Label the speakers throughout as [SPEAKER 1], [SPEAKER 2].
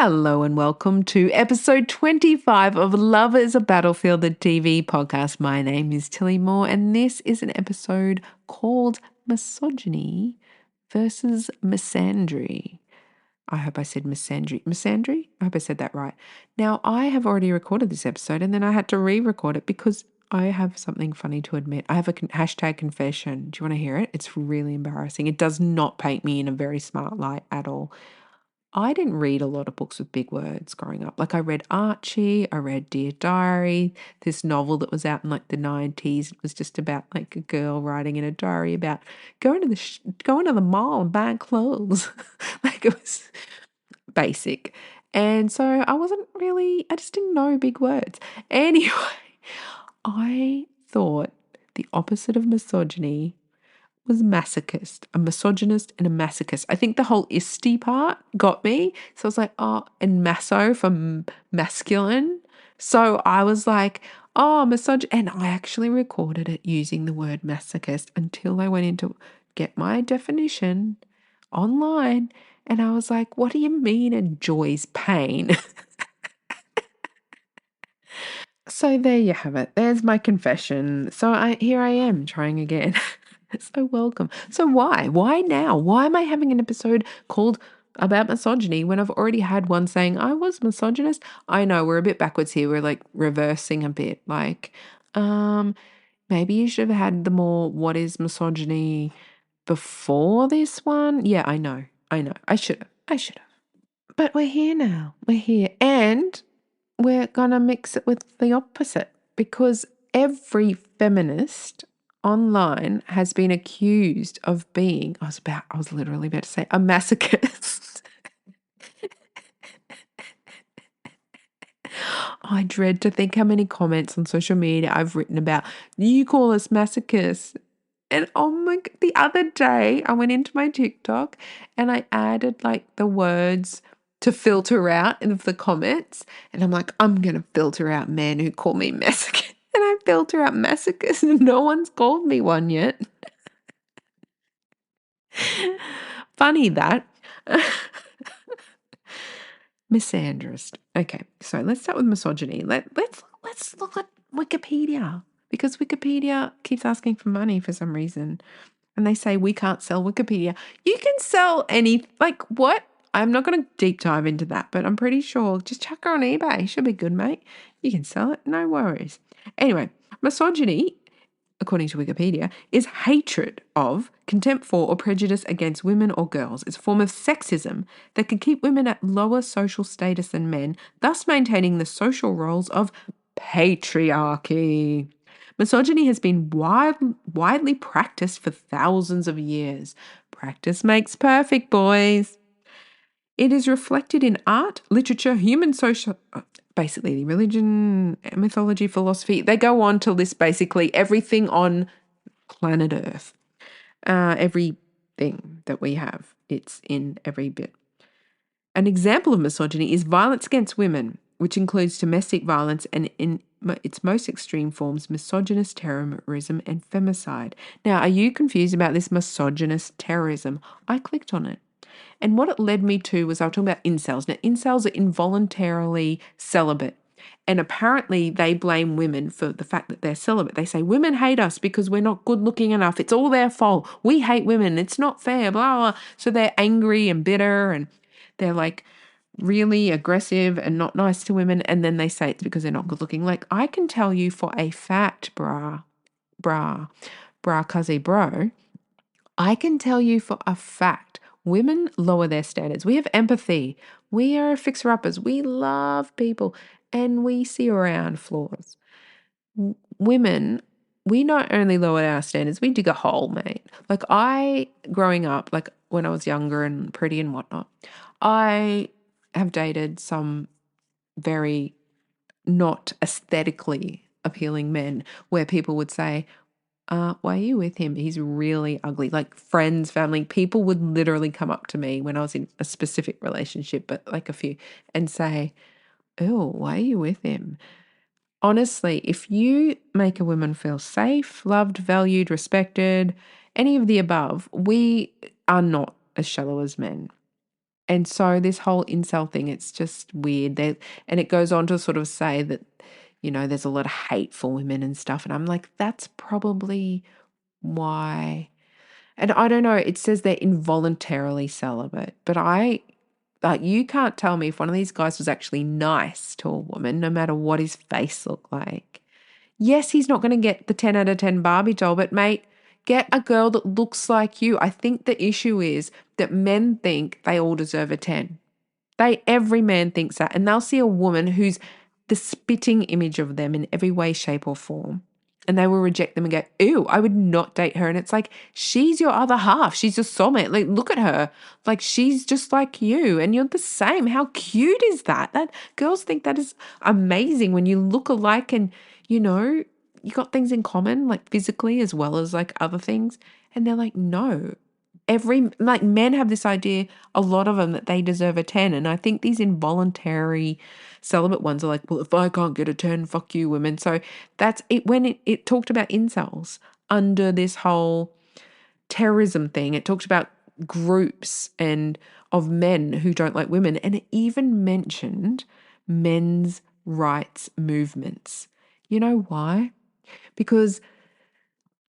[SPEAKER 1] Hello and welcome to episode 25 of Love is a Battlefield, the TV podcast. My name is Tilly Moore and this is an episode called Misogyny versus Misandry. I hope I said misandry. Misandry? I hope I said that right. Now, I have already recorded this episode and then I had to re-record it because I have something funny to admit. I have a hashtag confession. Do you want to hear it? It's really embarrassing. It does not paint me in a very smart light at all. I didn't read a lot of books with big words growing up. Like I read Archie, I read Dear Diary, this novel that was out in like the 90s. It was just about like a girl writing in a diary about going to the mall and buying clothes. Like it was basic. And so I just didn't know big words. Anyway, I thought the opposite of misogyny was masochist, a misogynist and a masochist. I think the whole isty part got me. So I was like, oh, and maso for masculine. So I was like, oh, and I actually recorded it using the word masochist until I went in to get my definition online. And I was like, what do you mean enjoys pain? So there you have it. There's my confession. So here I am trying again. So welcome. So why? Why now? Why am I having an episode called about misogyny when I've already had one saying I was misogynist? I know we're a bit backwards here. We're like reversing a bit. Like, maybe you should have had the more what is misogyny before this one. Yeah, I know. I should have. But we're here now. We're here. And we're going to mix it with the opposite because every feminist online has been accused of being, I was literally about to say, a masochist. I dread to think how many comments on social media I've written about, you call us masochists. And the other day I went into my TikTok and I added like the words to filter out in the comments. And I'm like, I'm going to filter out men who call me masochist. And I filter out masochist and no one's called me one yet. Funny that. Misandrist. Okay, so let's start with misogyny. Let's look at Wikipedia because Wikipedia keeps asking for money for some reason. And they say we can't sell Wikipedia. You can sell like what? I'm not going to deep dive into that, but I'm pretty sure just chuck her on eBay. Should be good, mate. You can sell it. No worries. Anyway, misogyny, according to Wikipedia, is hatred of, contempt for, or prejudice against women or girls. It's a form of sexism that can keep women at lower social status than men, thus maintaining the social roles of patriarchy. Misogyny has been widely practiced for thousands of years. Practice makes perfect, boys. It is reflected in art, literature, human social, basically religion, mythology, philosophy. They go on to list basically everything on planet Earth. Everything that we have, it's in every bit. An example of misogyny is violence against women, which includes domestic violence and in its most extreme forms, misogynist terrorism and femicide. Now, are you confused about this misogynist terrorism? I clicked on it. And what it led me to was I was talking about incels. Now, incels are involuntarily celibate. And apparently they blame women for the fact that they're celibate. They say women hate us because we're not good looking enough. It's all their fault. We hate women. It's not fair, blah, blah. So they're angry and bitter and they're like really aggressive and not nice to women. And then they say it's because they're not good looking. Like I can tell you for a fact, cuzzy bro, I can tell you for a fact women lower their standards. We have empathy. We are fixer-uppers. We love people and we see around flaws. Women, we not only lower our standards, we dig a hole, mate. Like growing up, like when I was younger and pretty and whatnot, I have dated some very not aesthetically appealing men where people would say, why are you with him? He's really ugly. Like friends, family, people would literally come up to me when I was in a specific relationship, but like a few, and say, oh, why are you with him? Honestly, if you make a woman feel safe, loved, valued, respected, any of the above, we are not as shallow as men. And so this whole incel thing, it's just weird. And it goes on to sort of say that, there's a lot of hate for women and stuff. And I'm like, that's probably why. And I don't know, it says they're involuntarily celibate, but you can't tell me if one of these guys was actually nice to a woman, no matter what his face looked like. Yes, he's not going to get the 10 out of 10 Barbie doll, but mate, get a girl that looks like you. I think the issue is that men think they all deserve a 10. Every man thinks that, and they'll see a woman who's the spitting image of them in every way, shape, or form, and they will reject them and go, ew, I would not date her. And it's like, she's your other half. She's your soulmate. Like, look at her. Like, she's just like you, and you're the same. How cute is that? That girls think that is amazing when you look alike and, you got things in common, like physically as well as like other things. And they're like, no. Men have this idea, a lot of them, that they deserve a 10. And I think these involuntary celibate ones are like, well, if I can't get a 10, fuck you, women. So that's it. When it talked about incels under this whole terrorism thing, it talked about groups and of men who don't like women. And it even mentioned men's rights movements. You know why? Because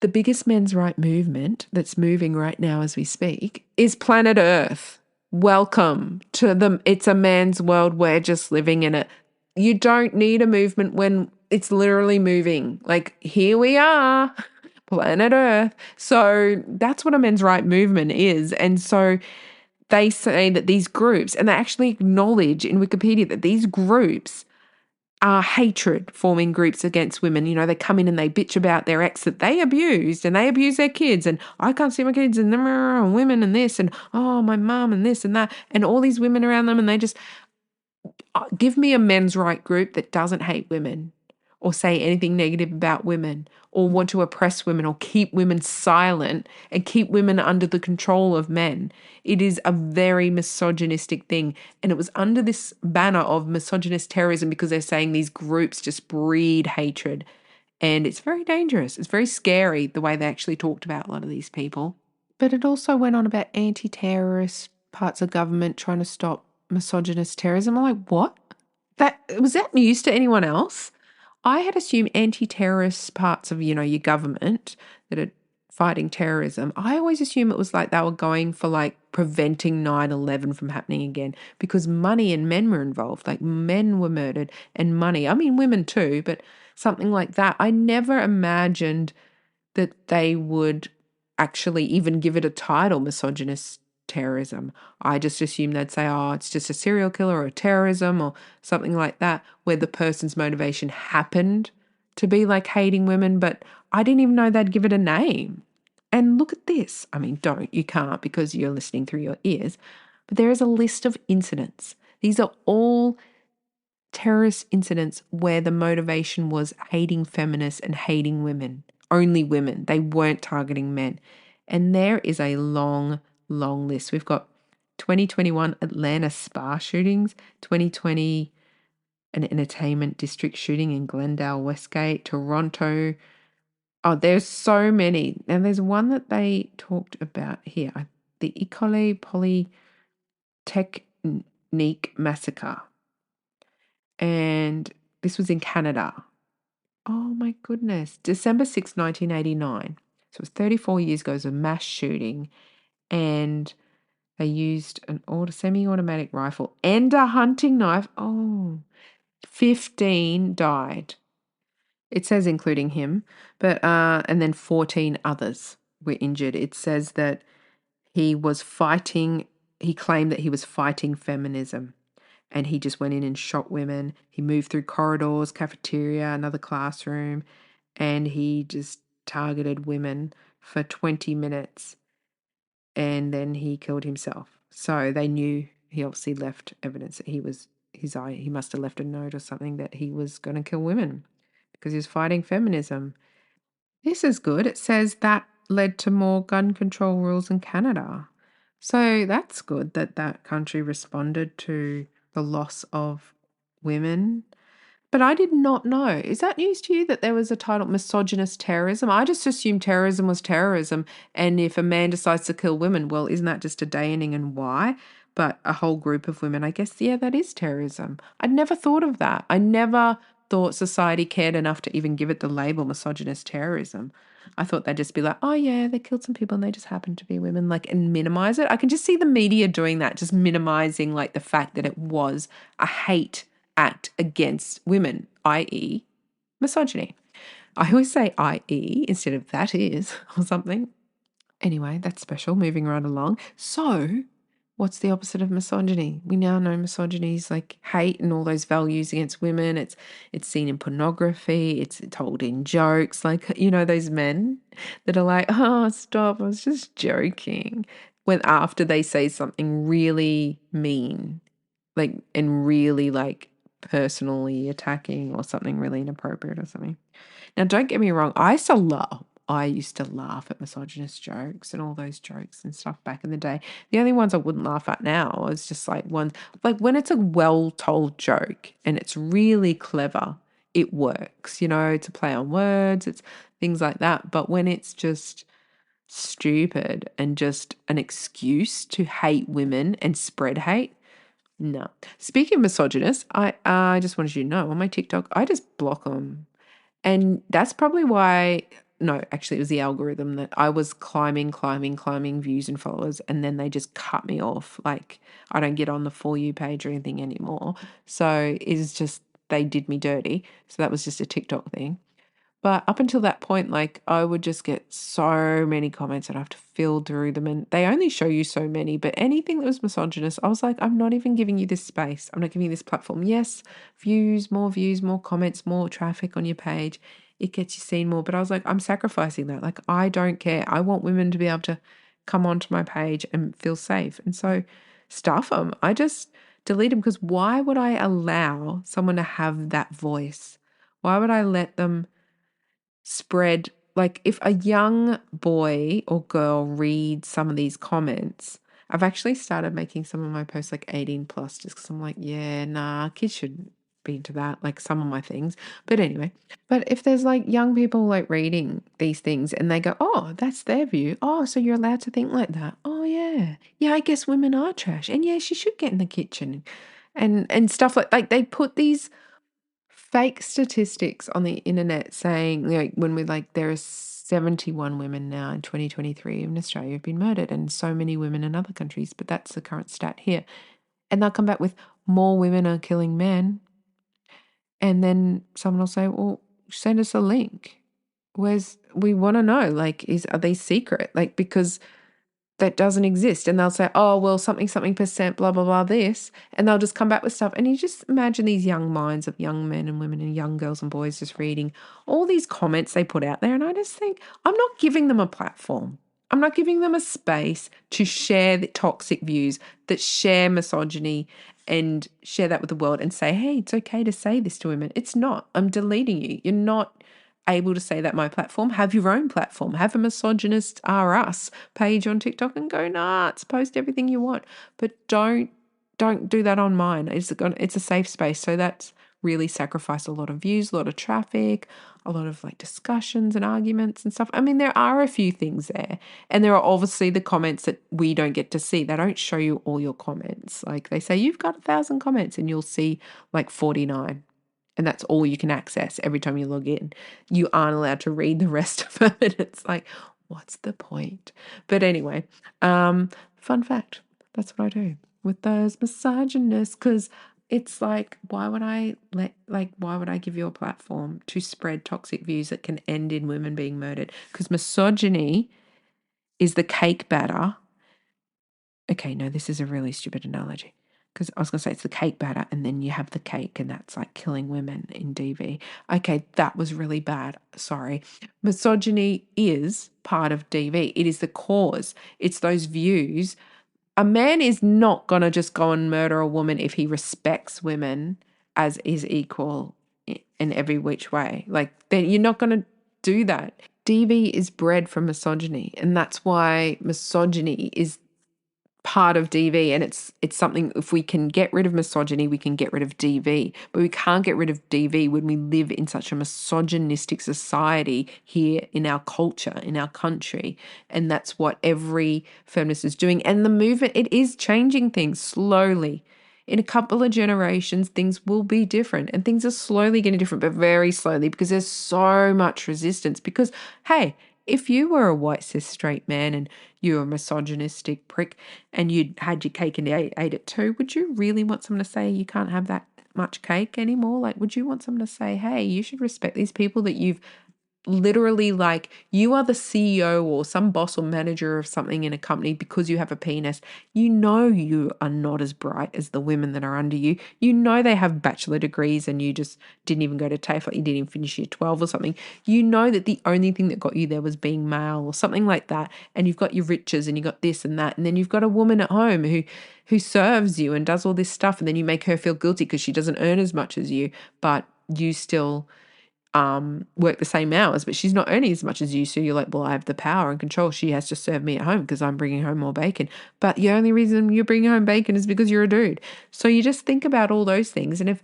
[SPEAKER 1] the biggest men's right movement that's moving right now as we speak is planet Earth. Welcome to it's a man's world. We're just living in it. You don't need a movement when it's literally moving. Like, here we are, planet Earth. So that's what a men's right movement is. And so they say that these groups, and they actually acknowledge in Wikipedia that these groups are hatred forming groups against women. They come in and they bitch about their ex that they abused, and they abuse their kids, and I can't see my kids, and women and this, and oh, my mum and this and that, and all these women around them, and they just give me a men's right group that doesn't hate women or say anything negative about women or want to oppress women or keep women silent and keep women under the control of men. It is a very misogynistic thing. And it was under this banner of misogynist terrorism because they're saying these groups just breed hatred. And it's very dangerous. It's very scary the way they actually talked about a lot of these people. But it also went on about anti-terrorist parts of government trying to stop misogynist terrorism. I'm like, what? Was that news to anyone else? I had assumed anti-terrorist parts of, your government that are fighting terrorism. I always assumed it was like they were going for like preventing 9/11 from happening again because money and men were involved. Like, men were murdered and money. I mean, women too, but something like that. I never imagined that they would actually even give it a title, misogynist terrorism. I just assumed they'd say, oh, it's just a serial killer or terrorism or something like that, where the person's motivation happened to be like hating women, but I didn't even know they'd give it a name. And look at this. I mean, you can't because you're listening through your ears, but there is a list of incidents. These are all terrorist incidents where the motivation was hating feminists and hating women, only women. They weren't targeting men. And there is a long, long list. We've got 2021 Atlanta spa shootings, 2020 an entertainment district shooting in Glendale, Westgate, Toronto. Oh, there's so many. And there's one that they talked about here, the Ecole Polytechnique massacre. And this was in Canada. Oh my goodness. December 6, 1989. So it was 34 years ago. It was a mass shooting. And they used an semi-automatic rifle and a hunting knife. Oh, 15 died. It says including him. But and then 14 others were injured. It says that he claimed that he was fighting feminism. And he just went in and shot women. He moved through corridors, cafeteria, another classroom, and he just targeted women for 20 minutes. And then he killed himself. So they knew he obviously left evidence that he must have left a note or something that he was going to kill women because he was fighting feminism. This is good. It says that led to more gun control rules in Canada. So that's good that country responded to the loss of women. But I did not know. Is that news to you that there was a title, misogynist terrorism? I just assumed terrorism was terrorism. And if a man decides to kill women, well, isn't that just a day ending and why? but a whole group of women, I guess, yeah, that is terrorism. I'd never thought of that. I never thought society cared enough to even give it the label misogynist terrorism. I thought they'd just be like, oh, yeah, they killed some people and they just happened to be women, like, and minimize it. I can just see the media doing that, just minimizing, like, the fact that it was a hate act against women, i.e., misogyny. I always say i.e. instead of that is or something. Anyway, that's special. Moving right along. So, what's the opposite of misogyny? We now know misogyny is like hate and all those values against women. It's seen in pornography. It's told in jokes. Like, you know, those men that are like, oh, stop, I was just joking. When after they say something really mean, like, and really like personally attacking or something really inappropriate or something. Now, don't get me wrong. I used to laugh at misogynist jokes and all those jokes and stuff back in the day. The only ones I wouldn't laugh at now is just like ones like when it's a well-told joke and it's really clever, it works, you know, it's a play on words, it's things like that. But when it's just stupid and just an excuse to hate women and spread hate, no. Speaking of misogynists, I just wanted you to know on my TikTok, I just block them. And that's probably why, no, actually, it was the algorithm that I was climbing views and followers, and then they just cut me off. Like, I don't get on the For You page or anything anymore. So it's just, they did me dirty. So that was just a TikTok thing. But up until that point, like, I would just get so many comments and I have to fill through them. And they only show you so many, but anything that was misogynist, I was like, I'm not even giving you this space. I'm not giving you this platform. Yes, views, more comments, more traffic on your page. It gets you seen more. But I was like, I'm sacrificing that. Like, I don't care. I want women to be able to come onto my page and feel safe. And so stuff them. I just delete them because why would I allow someone to have that voice? Why would I let them spread, like if a young boy or girl reads some of these comments, I've actually started making some of my posts like 18 plus just because I'm like, yeah, nah, kids shouldn't be into that, like some of my things. But anyway, but if there's like young people like reading these things and they go, oh, that's their view. Oh, so you're allowed to think like that. Oh, yeah. Yeah, I guess women are trash. And yeah, she should get in the kitchen and stuff like they put these fake statistics on the internet saying, like, when we're like, there are 71 women now in 2023 in Australia have been murdered, and so many women in other countries, but that's the current stat here. And they'll come back with more women are killing men. And then someone will say, well, send us a link. We want to know, like, are they secret? Like, because that doesn't exist. And they'll say, oh, well, something percent, blah, blah, blah, this. And they'll just come back with stuff. And you just imagine these young minds of young men and women and young girls and boys just reading all these comments they put out there. And I just think, I'm not giving them a platform. I'm not giving them a space to share the toxic views that share misogyny and share that with the world and say, hey, it's okay to say this to women. It's not. I'm deleting you. You're not able to say that my platform. Have your own platform. Have a misogynist R Us page on TikTok and go nuts. Post everything you want, but don't do that on mine. It's a safe space. So that's really sacrificed a lot of views, a lot of traffic, a lot of like discussions and arguments and stuff. I mean, there are a few things there, and there are obviously the comments that we don't get to see. They don't show you all your comments. Like they say, you've got 1,000 comments, and you'll see like 49. And that's all you can access every time you log in. You aren't allowed to read the rest of it. It's like, what's the point? But anyway, fun fact. That's what I do with those misogynists, because it's like, why would I give you a platform to spread toxic views that can end in women being murdered? Because misogyny is the cake batter. Okay, no, this is a really stupid analogy. Because I was going to say it's the cake batter and then you have the cake and that's like killing women in DV. Okay, that was really bad. Sorry. Misogyny is part of DV. It is the cause. It's those views. A man is not going to just go and murder a woman if he respects women as is equal in every which way. Like, then you're not going to do that. DV is bred from misogyny, and that's why misogyny is part of DV, and it's something, if we can get rid of misogyny, we can get rid of DV, but we can't get rid of DV when we live in such a misogynistic society here in our culture, in our country. And that's what every feminist is doing. And the movement, it is changing things slowly. In a couple of generations, things will be different, and things are slowly getting different, but very slowly, because there's so much resistance. Because, hey, if you were a white cis straight man and you were a misogynistic prick and you had your cake and ate it too, would you really want someone to say you can't have that much cake anymore? Like, would you want someone to say, hey, you should respect these people that you've literally, like, you are the CEO or some boss or manager of something in a company because you have a penis. You know you are not as bright as the women that are under you. You know they have bachelor degrees and you just didn't even go to TAFE, like you didn't even finish year 12 or something. You know that the only thing that got you there was being male or something like that. And you've got your riches and you got this and that. And then you've got a woman at home who serves you and does all this stuff. And then you make her feel guilty because she doesn't earn as much as you, but you still work the same hours, but she's not earning as much as you. So you're like, well, I have the power and control. She has to serve me at home because I'm bringing home more bacon. But the only reason you're bringing home bacon is because you're a dude. So you just think about all those things. And if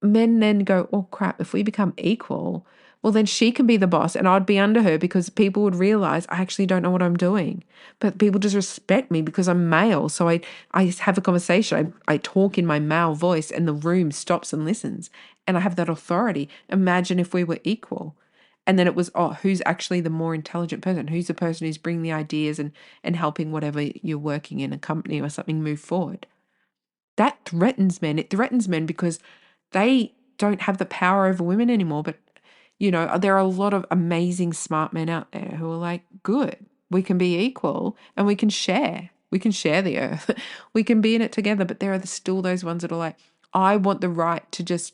[SPEAKER 1] men then go, oh crap, if we become equal, well, then she can be the boss and I'd be under her, because people would realize I actually don't know what I'm doing. But people just respect me because I'm male. So I have a conversation. I talk in my male voice and the room stops and listens. And I have that authority. Imagine if we were equal. And then it was, oh, who's actually the more intelligent person? Who's the person who's bringing the ideas and helping whatever you're working in, a company or something, move forward? That threatens men. It threatens men because they don't have the power over women anymore. But, you know, there are a lot of amazing smart men out there who are like, good, we can be equal and we can share. We can share the earth. We can be in it together. But there are still those ones that are like, I want the right to just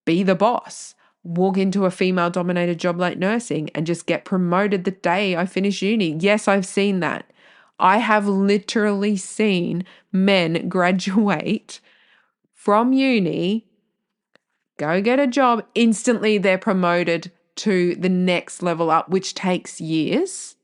[SPEAKER 1] be the boss, walk into a female-dominated job like nursing and just get promoted the day I finish uni. Yes, I've seen that. I have literally seen men graduate from uni, go get a job, instantly they're promoted to the next level up, which takes years.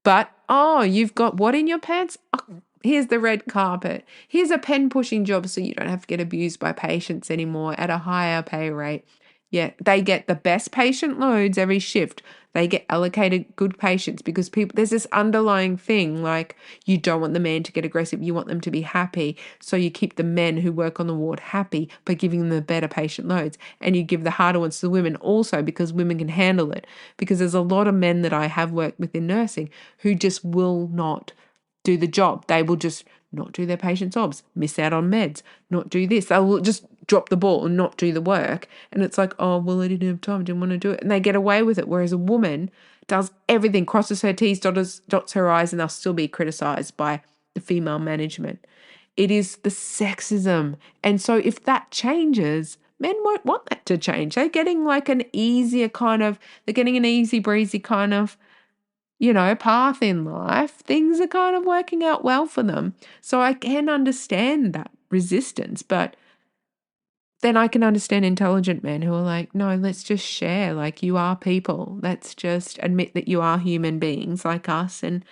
[SPEAKER 1] But, oh, you've got what in your pants? Oh, here's the red carpet. Here's a pen pushing job so you don't have to get abused by patients anymore at a higher pay rate. Yeah, they get the best patient loads every shift. They get allocated good patients because there's this underlying thing, like, you don't want the man to get aggressive. You want them to be happy. So you keep the men who work on the ward happy by giving them the better patient loads. And you give the harder ones to the women also because women can handle it. Because there's a lot of men that I have worked with in nursing who just will not do the job. They will just not do their patient's obs, miss out on meds, not do this. They will just drop the ball and not do the work. And it's like, oh, well, I didn't have time, didn't want to do it. And they get away with it. Whereas a woman does everything, crosses her T's, dots her I's, and they'll still be criticized by the female management. It is the sexism. And so if that changes, men won't want that to change. They're getting like an easier kind of, they're getting an easy breezy kind of, you know, path in life. Things are kind of working out well for them. So I can understand that resistance, but then I can understand intelligent men who are like, no, let's just share. Like, you are people. Let's just admit that you are human beings like us, and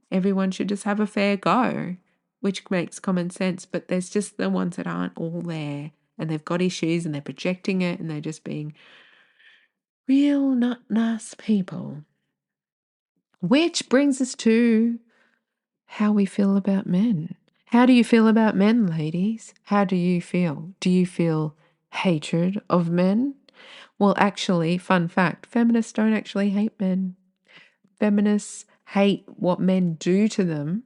[SPEAKER 1] everyone should just have a fair go, which makes common sense. But there's just the ones that aren't all there and they've got issues and they're projecting it and they're just being real not nice people. Which brings us to how we feel about men. How do you feel about men, ladies? How do you feel? Do you feel hatred of men? Well, actually, fun fact, feminists don't actually hate men. Feminists hate what men do to them.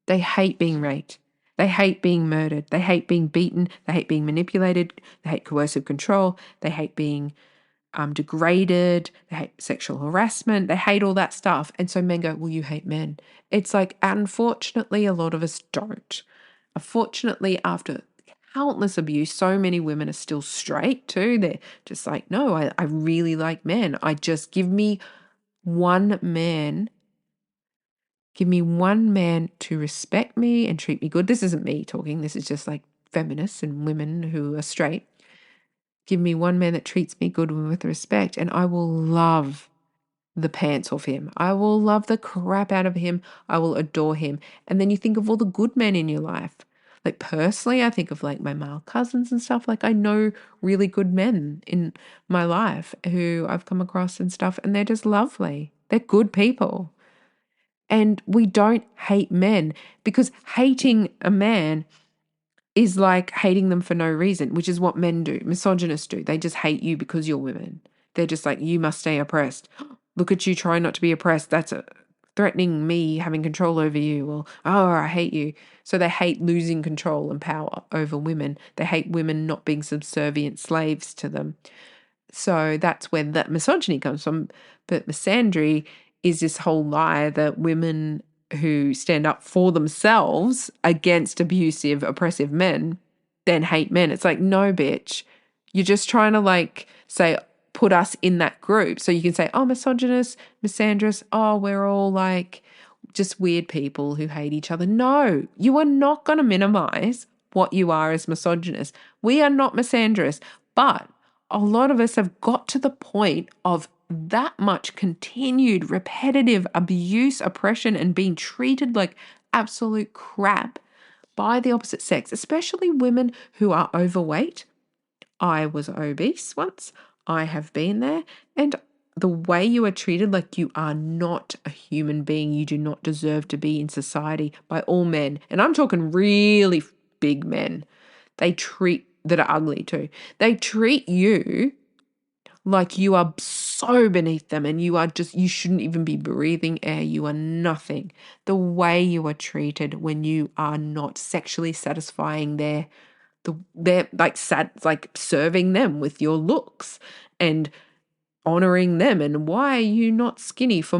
[SPEAKER 1] They hate being raped. They hate being murdered. They hate being beaten. They hate being manipulated. They hate coercive control. They hate being degraded. They hate sexual harassment. They hate all that stuff. And so men go, well, you hate men. It's like, unfortunately, a lot of us don't. Unfortunately, after countless abuse, so many women are still straight too. They're just like, no, I really like men. Give me one man. Give me one man to respect me and treat me good. This isn't me talking. This is just like feminists and women who are straight. Give me one man that treats me good and with respect, and I will love the pants off him. I will love the crap out of him. I will adore him. And then you think of all the good men in your life. Like personally, I think of like my male cousins and stuff. Like I know really good men in my life who I've come across and stuff, and they're just lovely. They're good people. And we don't hate men, because hating a man is like hating them for no reason, which is what men do. Misogynists do. They just hate you because you're women. They're just like, you must stay oppressed. Look at you trying not to be oppressed. That's threatening me having control over you. Or, oh, I hate you. So they hate losing control and power over women. They hate women not being subservient slaves to them. So that's where that misogyny comes from. But misandry is this whole lie that women who stand up for themselves against abusive, oppressive men then hate men. It's like, no, bitch. You're just trying to like say, put us in that group. So you can say, oh, misogynist, misandrous, oh, we're all like just weird people who hate each other. No, you are not going to minimize what you are as misogynist. We are not misandrous, but a lot of us have got to the point of that much continued repetitive abuse, oppression, and being treated like absolute crap by the opposite sex, especially women who are overweight. I was obese once. I have been there. And the way you are treated like you are not a human being, you do not deserve to be in society by all men. And I'm talking really big men. That are ugly too. They treat you like you are so beneath them, and you shouldn't even be breathing air. You are nothing. The way you are treated when you are not sexually satisfying they're like serving them with your looks and honoring them. And why are you not skinny for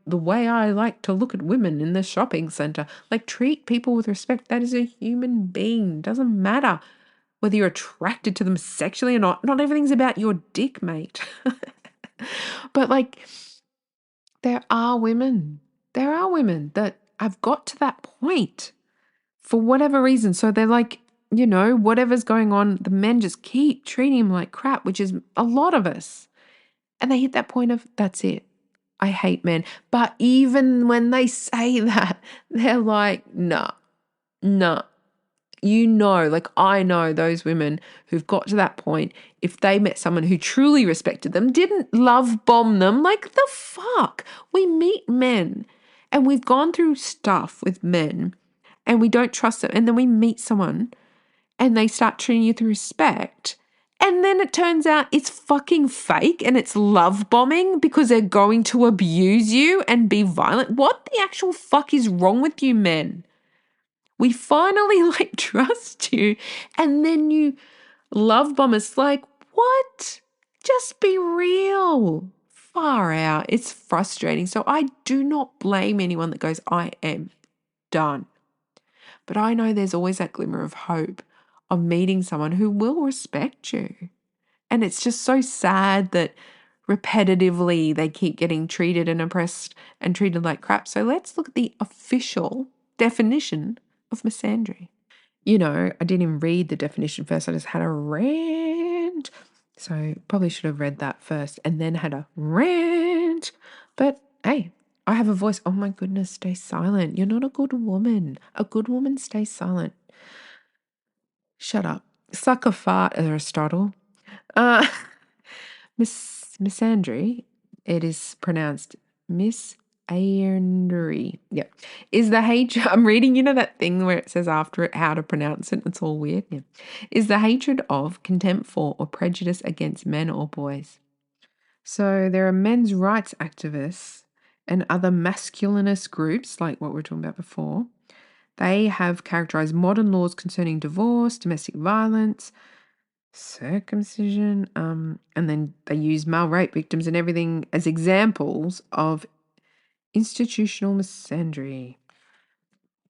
[SPEAKER 1] the way I like to look at women in the shopping center? Like, treat people with respect. That is a human being. Doesn't matter whether you're attracted to them sexually or not. Not everything's about your dick, mate. But like, there are women that have got to that point for whatever reason. So they're like, whatever's going on, the men just keep treating him like crap, which is a lot of us. And they hit that point of, that's it. I hate men. But even when they say that, they're like, nah. Like I know those women who've got to that point, if they met someone who truly respected them, didn't love bomb them, like the fuck? We meet men and we've gone through stuff with men and we don't trust them. And then we meet someone and they start treating you with respect. And then it turns out it's fucking fake and it's love bombing because they're going to abuse you and be violent. What the actual fuck is wrong with you men? We finally like trust you and then you love bomb us. Like, what? Just be real. Far out. It's frustrating. So I do not blame anyone that goes, I am done. But I know there's always that glimmer of hope of meeting someone who will respect you. And it's just so sad that repetitively they keep getting treated and oppressed and treated like crap. So let's look at the official definition of misandry. I didn't even read the definition first. I just had a rant. So probably should have read that first and then had a rant. But hey, I have a voice. Oh my goodness, stay silent. You're not a good woman. A good woman stays silent. Shut up. Suck a fart, Aristotle. Misandry, it is pronounced misandry. Yeah. Is the hatred, I'm reading, that thing where it says after it how to pronounce it. It's all weird. Yeah. Is the hatred of, contempt for, or prejudice against men or boys. So there are men's rights activists and other masculinist groups, like what we were talking about before. They have characterized modern laws concerning divorce, domestic violence, circumcision, and then they use male rape victims and everything as examples of institutional misandry.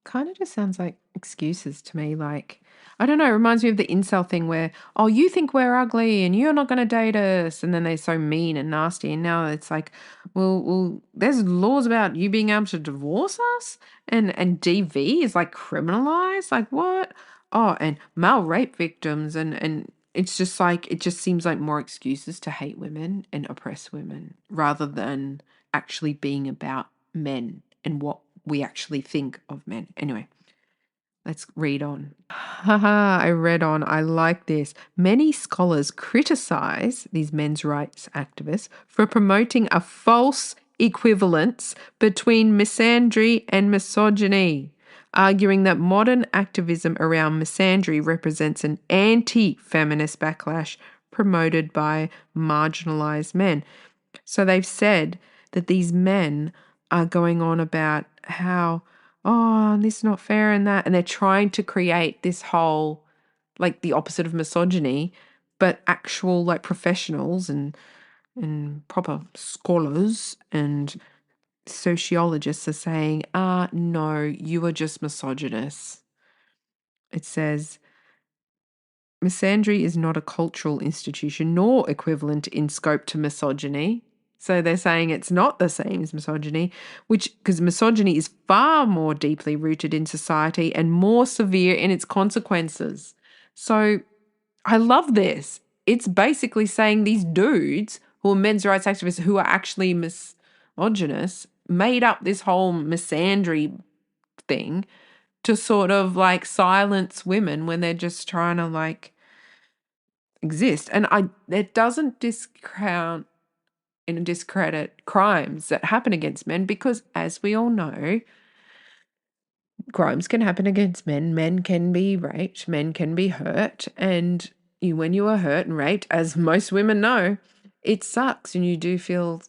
[SPEAKER 1] Kind of just sounds like excuses to me. Like, I don't know, it reminds me of the incel thing where, oh, you think we're ugly and you're not going to date us. And then they're so mean and nasty. And now it's like, well, there's laws about you being able to divorce us and DV is like criminalized. Like what? Oh, and male rape victims and it's just like, it just seems like more excuses to hate women and oppress women rather than actually being about men and what we actually think of men. Anyway, let's read on. Haha, I read on. I like this. Many scholars criticize these men's rights activists for promoting a false equivalence between misandry and misogyny, arguing that modern activism around misandry represents an anti-feminist backlash promoted by marginalized men. So they've said that these men are going on about how, oh, this is not fair and that, and they're trying to create this whole, like the opposite of misogyny, but actual like professionals and proper scholars and sociologists are saying, no, you are just misogynist. It says, misandry is not a cultural institution nor equivalent in scope to misogyny. So they're saying it's not the same as misogyny, because misogyny is far more deeply rooted in society and more severe in its consequences. So I love this. It's basically saying these dudes who are men's rights activists who are actually misogynist made up this whole misandry thing to sort of like silence women when they're just trying to like exist. And it doesn't discredit crimes that happen against men because, as we all know, crimes can happen against men. Men can be raped. Men can be hurt. And when you are hurt and raped, as most women know, it sucks and you do feel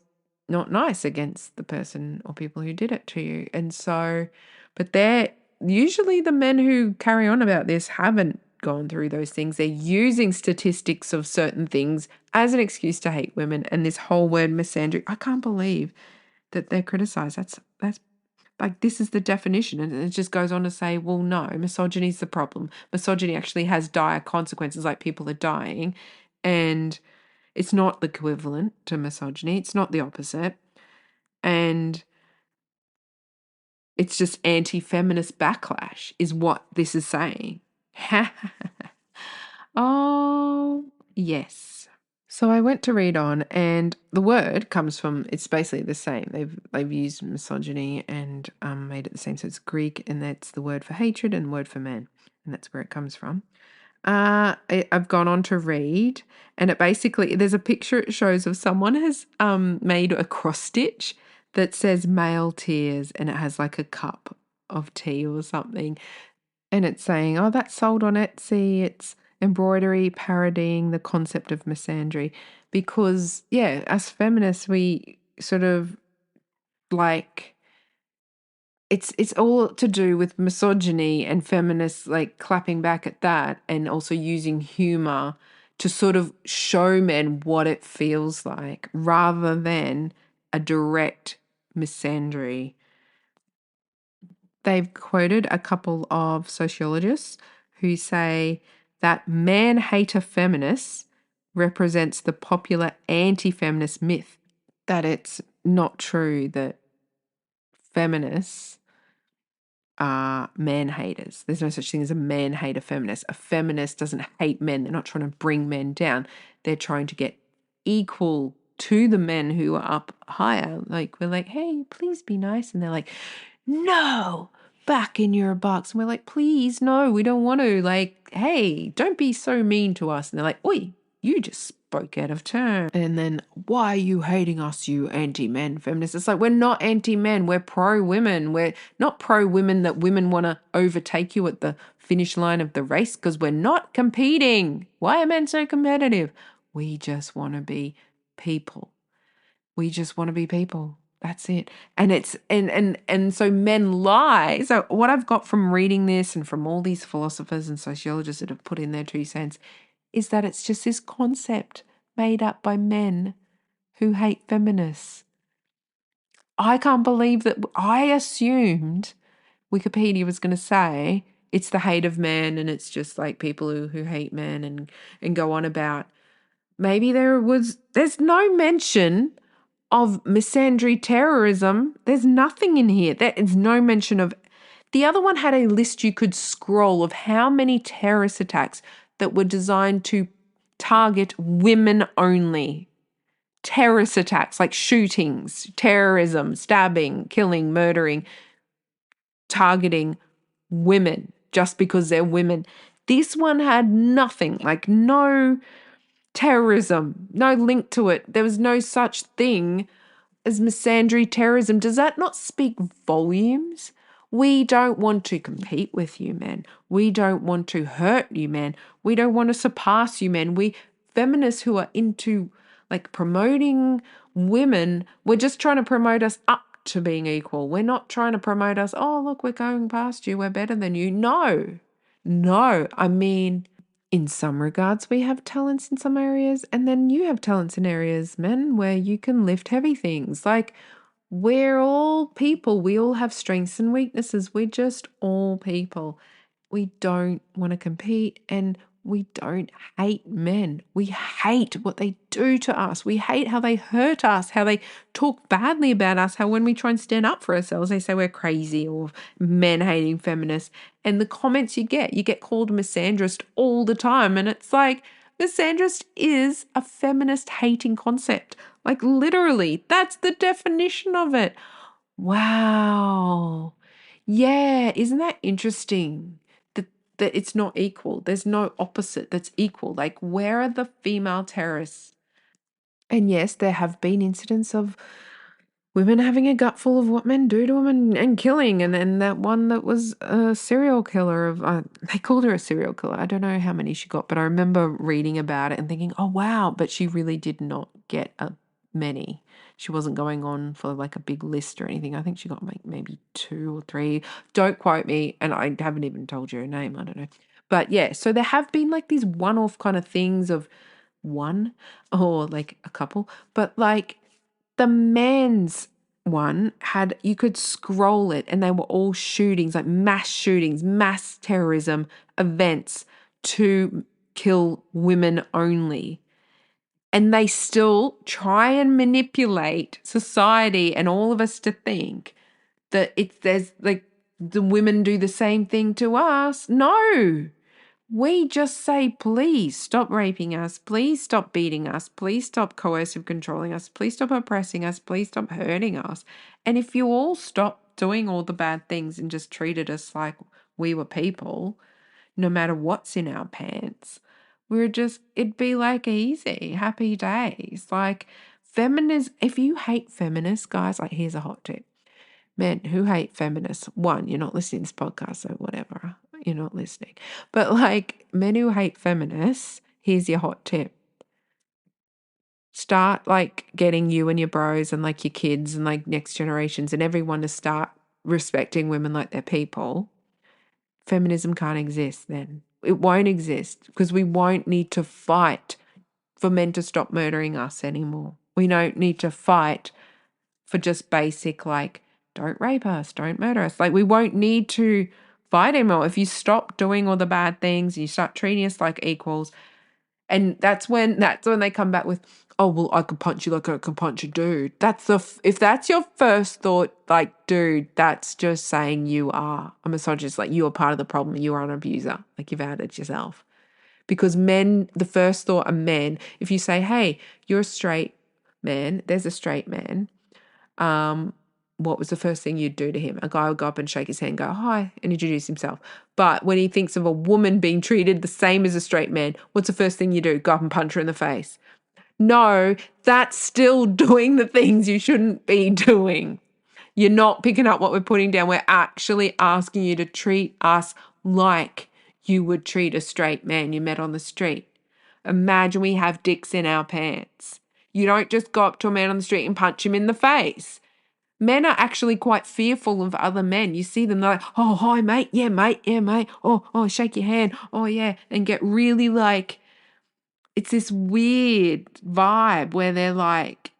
[SPEAKER 1] not nice against the person or people who did it to you. And so, but they're usually the men who carry on about this haven't gone through those things. They're using statistics of certain things as an excuse to hate women. And this whole word misandry, I can't believe that they're criticized. That's like, this is the definition. And it just goes on to say, well, no, misogyny is the problem. Misogyny actually has dire consequences, like people are dying. And it's not the equivalent to misogyny. It's not the opposite. And it's just anti-feminist backlash is what this is saying. Oh, yes. So I went to read on, and the word comes from, it's basically the same. They've used misogyny and made it the same. So it's Greek, and that's the word for hatred and the word for man, and that's where it comes from. I've gone on to read, and it basically, there's a picture it shows of someone has made a cross stitch that says male tears, and it has like a cup of tea or something. And it's saying, oh, that's sold on Etsy. It's embroidery parodying the concept of misandry. Because, yeah, as feminists, we sort of like, it's all to do with misogyny and feminists like clapping back at that and also using humor to sort of show men what it feels like rather than a direct misandry. They've quoted a couple of sociologists who say that man-hater feminists represents the popular anti-feminist myth that it's not true that feminists are man-haters. There's no such thing as a man-hater feminist. A feminist doesn't hate men. They're not trying to bring men down. They're trying to get equal to the men who are up higher. Like, we're like, hey, please be nice. And they're like, no, back in your box. And we're like, please, no, we don't want to. Like, hey, don't be so mean to us. And they're like, oi, you just spoke out of turn. And then, why are you hating us, you anti-men feminists? It's like, we're not anti-men. We're pro-women. We're not pro-women that women want to overtake you at the finish line of the race because we're not competing. Why are men so competitive? We just want to be people. We just want to be people. That's it. And it's and so men lie. So what I've got from reading this and from all these philosophers and sociologists that have put in their 2 cents is that it's just this concept made up by men who hate feminists. I can't believe that. I assumed Wikipedia was going to say it's the hate of man and it's just like people who hate men and go on about. Maybe there's no mention of misandry terrorism. There's nothing in here. There is no mention of. The other one had a list you could scroll of how many terrorist attacks that were designed to target women only. terrorist attacks like shootings, terrorism, stabbing, killing, murdering, targeting women just because they're women. This one had nothing, like no terrorism, no link to it. There was no such thing as misandry terrorism. Does that not speak volumes? We don't want to compete with you, men. We don't want to hurt you, men. We don't want to surpass you, men. We feminists who are into like promoting women, we're just trying to promote us up to being equal. We're not trying to promote us, oh, look, we're going past you. We're better than you. No. I mean, in some regards, we have talents in some areas, and then you have talents in areas, men, where you can lift heavy things. Like, we're all people. We all have strengths and weaknesses. We're just all people. We don't want to compete, and we don't hate men. We hate what they do to us. We hate how they hurt us, how they talk badly about us, how when we try and stand up for ourselves, they say we're crazy or men hating feminists. And the comments you get called misandrist all the time. And it's like, misandrist is a feminist hating concept. Like literally, that's the definition of it. Wow. Yeah, isn't that interesting? That it's not equal. There's no opposite that's equal. Like, where are the female terrorists? And yes, there have been incidents of women having a gut full of what men do to them and killing. And then that one that was a serial killer of, they called her a serial killer. I don't know how many she got, but I remember reading about it and thinking, oh, wow. But she really did not get many. She wasn't going on for like a big list or anything. I think she got like maybe 2 or 3. Don't quote me. And I haven't even told you her name. I don't know. But yeah, so there have been like these one-off kind of things of one or like a couple, but like the men's one had, you could scroll it and they were all shootings, like mass shootings, mass terrorism events to kill women only. And they still try and manipulate society and all of us to think that there's like the women do the same thing to us. No. We just say, please stop raping us. Please stop beating us. Please stop coercive controlling us. Please stop oppressing us. Please stop hurting us. And if you all stop doing all the bad things and just treated us like we were people, no matter what's in our pants, it'd be like easy, happy days. Like feminists, if you hate feminists, guys, like here's a hot tip. Men who hate feminists, one, you're not listening to this podcast, so whatever, you're not listening. But like men who hate feminists, here's your hot tip. Start like getting you and your bros and like your kids and like next generations and everyone to start respecting women like they're people. Feminism can't exist then. It won't exist because we won't need to fight for men to stop murdering us anymore. We don't need to fight for just basic, like, don't rape us, don't murder us. Like, we won't need to fight anymore. If you stop doing all the bad things, you start treating us like equals. And that's when they come back with, oh, well, I could punch you like I could punch a dude. If that's your first thought, like, dude, that's just saying you are a misogynist. Like, you are part of the problem. You are an abuser. Like, you've added yourself. Because men, the first thought are men. If you say, hey, you're a straight man, there's a straight man, what was the first thing you'd do to him? A guy would go up and shake his hand, go, hi, and introduce himself. But when he thinks of a woman being treated the same as a straight man, what's the first thing you do? Go up and punch her in the face. No, that's still doing the things you shouldn't be doing. You're not picking up what we're putting down. We're actually asking you to treat us like you would treat a straight man you met on the street. Imagine we have dicks in our pants. You don't just go up to a man on the street and punch him in the face. Men are actually quite fearful of other men. You see them, they're like, oh, hi, mate. Yeah, mate. Yeah, mate. Oh, shake your hand. Oh, yeah. And get really like, it's this weird vibe where they're like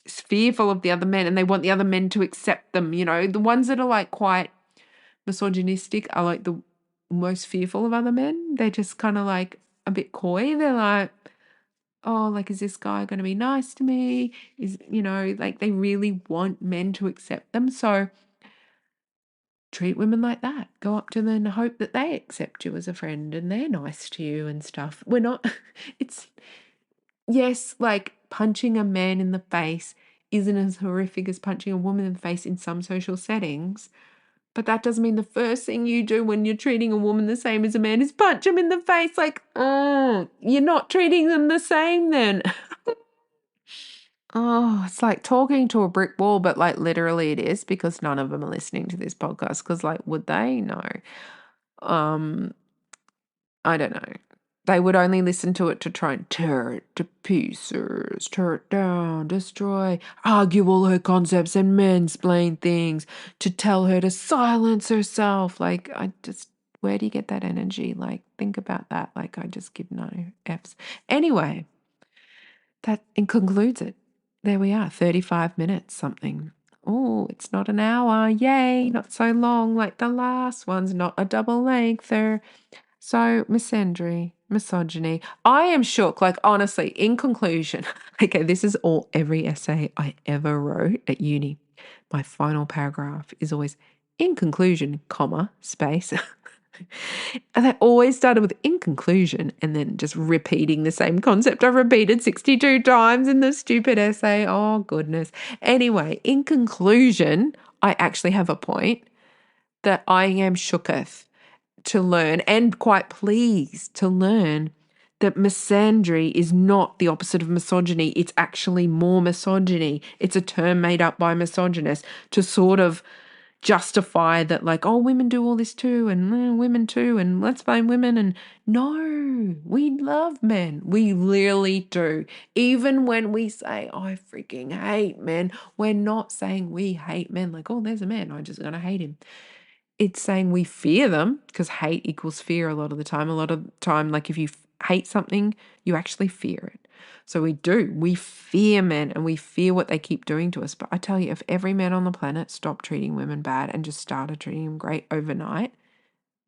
[SPEAKER 1] fearful of the other men and they want the other men to accept them. You know, the ones that are like quite misogynistic are like the most fearful of other men. They're just kind of like a bit coy. They're like, oh, like, is this guy going to be nice to me? Like they really want men to accept them. So treat women like that. Go up to them and hope that they accept you as a friend and they're nice to you and stuff. We're not, it's, yes, like punching a man in the face isn't as horrific as punching a woman in the face in some social settings. But that doesn't mean the first thing you do when you're treating a woman the same as a man is punch them in the face. Like, oh, you're not treating them the same then. Oh, it's like talking to a brick wall, but like literally it is, because none of them are listening to this podcast. Because like, would they? No. I don't know. They would only listen to it to try and tear it to pieces, tear it down, destroy, argue all her concepts and mansplain things, to tell her to silence herself. Like, where do you get that energy? Like, think about that. Like, I just give no Fs. Anyway, that concludes it. There we are, 35 minutes something. Oh, it's not an hour. Yay, not so long like the last one's, not a double lengther. So, misandry, misogyny. I am shook. Like, honestly, in conclusion, okay, this is every essay I ever wrote at uni. My final paragraph is always in conclusion, comma, space. And I always started with in conclusion and then just repeating the same concept I've repeated 62 times in the stupid essay. Oh, goodness. Anyway, in conclusion, I actually have a point that I am shooketh to learn, and quite pleased to learn, that misandry is not the opposite of misogyny. It's actually more misogyny. It's a term made up by misogynists to sort of justify that, like, oh, women do all this too, and women too, and let's blame women. And no, we love men. We really do. Even when we say, I freaking hate men, we're not saying we hate men. Like, oh, there's a man, I'm just going to hate him. It's saying we fear them, because hate equals fear a lot of the time. A lot of the time, like, if you hate something, you actually fear it. So we do. We fear men and we fear what they keep doing to us. But I tell you, if every man on the planet stopped treating women bad and just started treating them great overnight,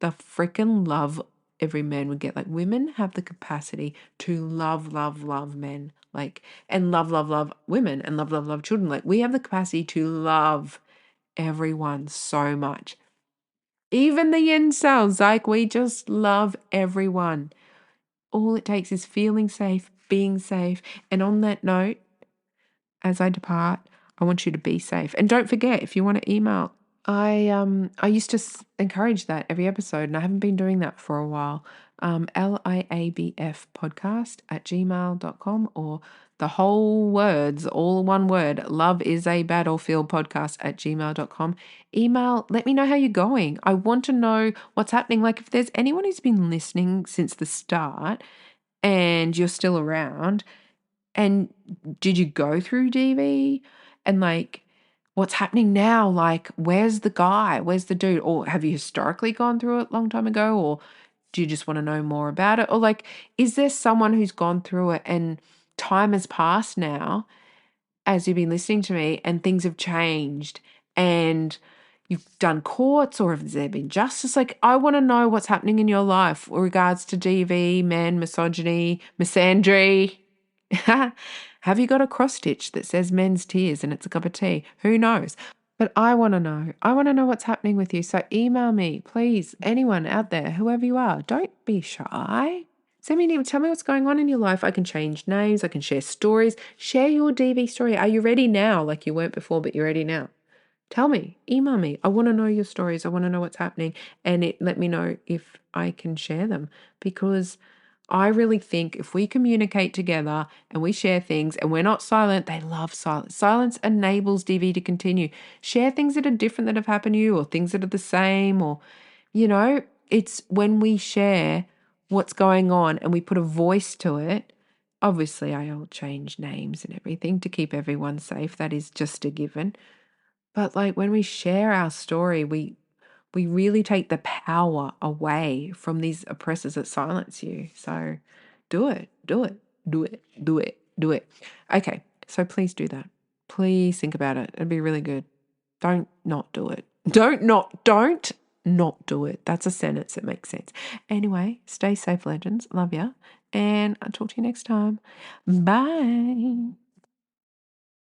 [SPEAKER 1] the freaking love every man would get. Like, women have the capacity to love, love, love men. Like, and love, love, love women, and love, love, love children. Like, we have the capacity to love everyone so much. Even the incels, like, we just love everyone. All it takes is feeling safe, being safe. And on that note, as I depart, I want you to be safe. And don't forget, if you want to email, I used to encourage that every episode, and I haven't been doing that for a while. liabfpodcast@gmail.com, or the whole words, all one word, loveisabadofieldpodcast@gmail.com. Email, let me know how you're going. I want to know what's happening. Like, if there's anyone who's been listening since the start and you're still around, and did you go through DV? And like, what's happening now? Like, where's the guy? Where's the dude? Or have you historically gone through it a long time ago? Or do you just want to know more about it? Or like, is there someone who's gone through it and time has passed now as you've been listening to me and things have changed and you've done courts, or has there been justice? Like, I want to know what's happening in your life with regards to DV, men, misogyny, misandry. Have you got a cross stitch that says men's tears and it's a cup of tea? Who knows? But I want to know. I want to know what's happening with you. So email me, please. Anyone out there, whoever you are, don't be shy. Send me an email. Tell me what's going on in your life. I can change names. I can share stories. Share your DV story. Are you ready now? Like you weren't before, but you're ready now. Tell me. Email me. I want to know your stories. I want to know what's happening. And let me know if I can share them, because I really think if we communicate together and we share things and we're not silent, they love silence. Silence enables DV to continue. Share things that are different that have happened to you, or things that are the same, or, it's when we share what's going on and we put a voice to it. Obviously, I'll change names and everything to keep everyone safe. That is just a given. But like, when we share our story, we really take the power away from these oppressors that silence you. So do it, do it, do it, do it, do it. Okay, so please do that. Please think about it. It'd be really good. Don't not do it. Don't not do it. That's a sentence that makes sense. Anyway, stay safe, legends. Love ya. And I'll talk to you next time. Bye.